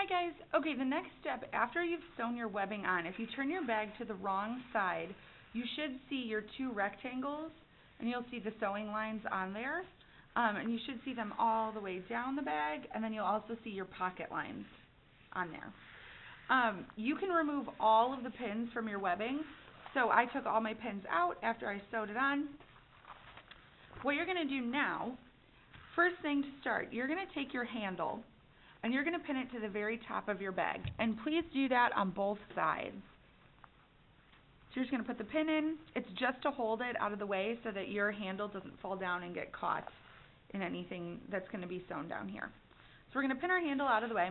Hi guys. Okay, the next step after you've sewn your webbing on, if you turn your bag to the wrong side, you should see your two rectangles and you'll see the sewing lines on there. And you should see them all the way down the bag, and then you'll also see your pocket lines on there. You can remove all of the pins from your webbing. So I took all my pins out after I sewed it on. What you're going to do now, first thing to start, you're going to take your handle and you're going to pin it to the very top of your bag. And please do that on both sides. So you're just going to put the pin in. It's just to hold it out of the way so that your handle doesn't fall down and get caught in anything that's going to be sewn down here. So we're going to pin our handle out of the way.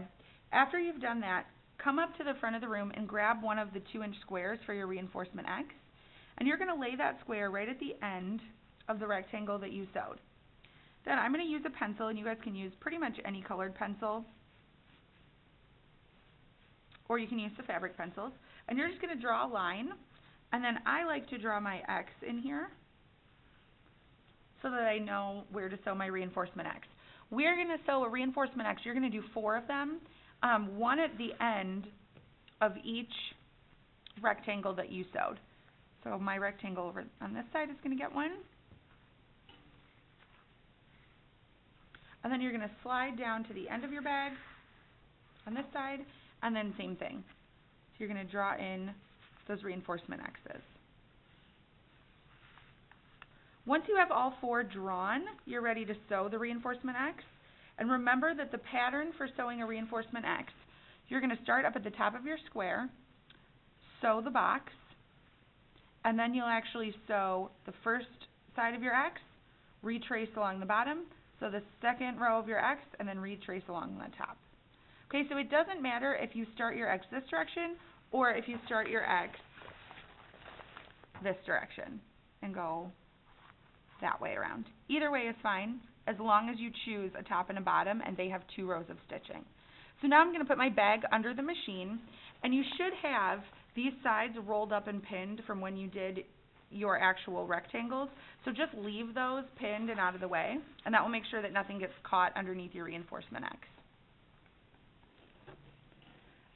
After you've done that, come up to the front of the room and grab one of the 2-inch squares for your reinforcement X. And you're going to lay that square right at the end of the rectangle that you sewed. Then I'm going to use a pencil, and you guys can use pretty much any colored pencil, or you can use the fabric pencils. And you're just going to draw a line, and then I like to draw my X in here so that I know where to sew my reinforcement X. We're going to sew a reinforcement X. You're going to do 4 of them, one at the end of each rectangle that you sewed. So my rectangle over on this side is going to get one. And then you're going to slide down to the end of your bag on this side, and then same thing. So you're going to draw in those reinforcement X's. Once you have all 4 drawn, you're ready to sew the reinforcement X. And remember that the pattern for sewing a reinforcement X, you're going to start up at the top of your square, sew the box, and then you'll actually sew the first side of your X, retrace along the bottom, so the second row of your X, and then retrace along the top. Okay, so it doesn't matter if you start your X this direction or if you start your X this direction and go that way around. Either way is fine, as long as you choose a top and a bottom and they have 2 rows of stitching. So now I'm going to put my bag under the machine, and you should have these sides rolled up and pinned from when you did your actual rectangles. So just leave those pinned and out of the way, and that will make sure that nothing gets caught underneath your reinforcement X.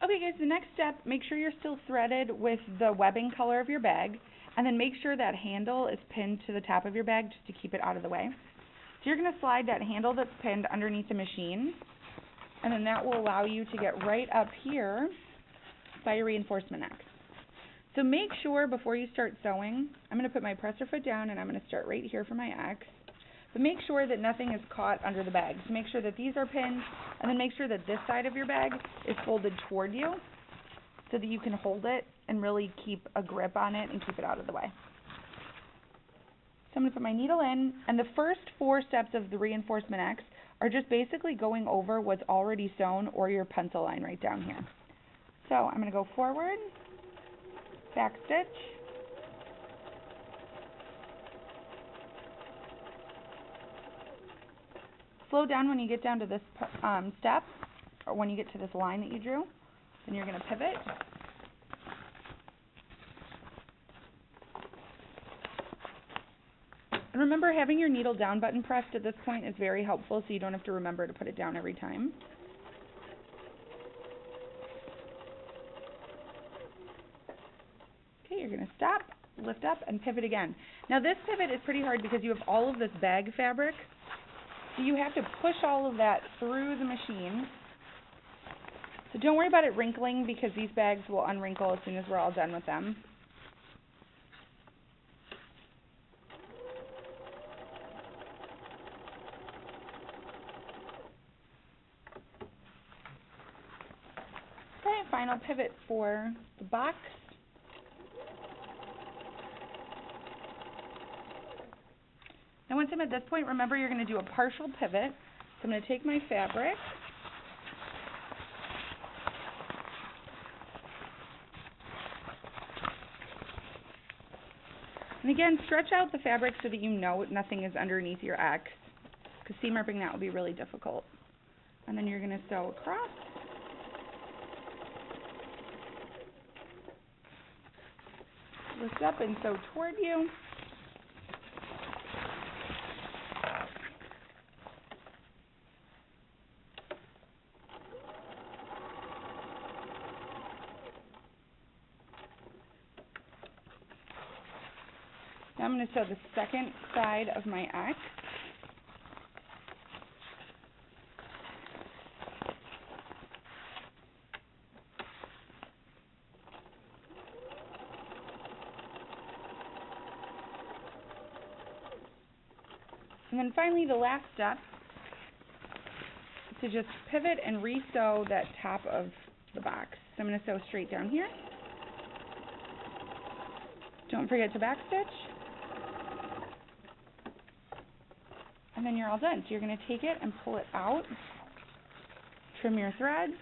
Okay guys, the next step, make sure you're still threaded with the webbing color of your bag, and then make sure that handle is pinned to the top of your bag just to keep it out of the way. So you're going to slide that handle that's pinned underneath the machine, and then that will allow you to get right up here by your reinforcement X. So make sure before you start sewing, I'm going to put my presser foot down and I'm going to start right here for my X. But make sure that nothing is caught under the bag. So make sure that these are pinned, and then make sure that this side of your bag is folded toward you so that you can hold it and really keep a grip on it and keep it out of the way. So I'm going to put my needle in, and the first 4 steps of the reinforcement X are just basically going over what's already sewn or your pencil line right down here. So I'm going to go forward, back stitch, slow down when you get down to this step, or when you get to this line that you drew. Then you're going to pivot. And remember, having your needle down button pressed at this point is very helpful, so you don't have to remember to put it down every time. Okay, you're going to stop, lift up, and pivot again. Now this pivot is pretty hard because you have all of this bag fabric, so you have to push all of that through the machine. So don't worry about it wrinkling, because these bags will unwrinkle as soon as we're all done with them. Okay, final pivot for the box. Now once I'm at this point, remember you're going to do a partial pivot. So I'm going to take my fabric, and again, stretch out the fabric so that you know nothing is underneath your X, because seam ripping that will be really difficult. And then you're going to sew across. Lift up and sew toward you. I'm going to sew the second side of my X. And then finally, the last step is to just pivot and re-sew that top of the box. So I'm going to sew straight down here. Don't forget to backstitch. And then you're all done. So you're going to take it and pull it out, trim your threads.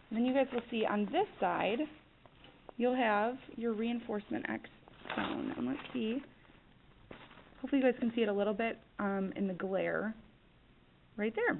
And then you guys will see on this side, you'll have your reinforcement X sewn. And let's see. Hopefully you guys can see it a little bit in the glare right there.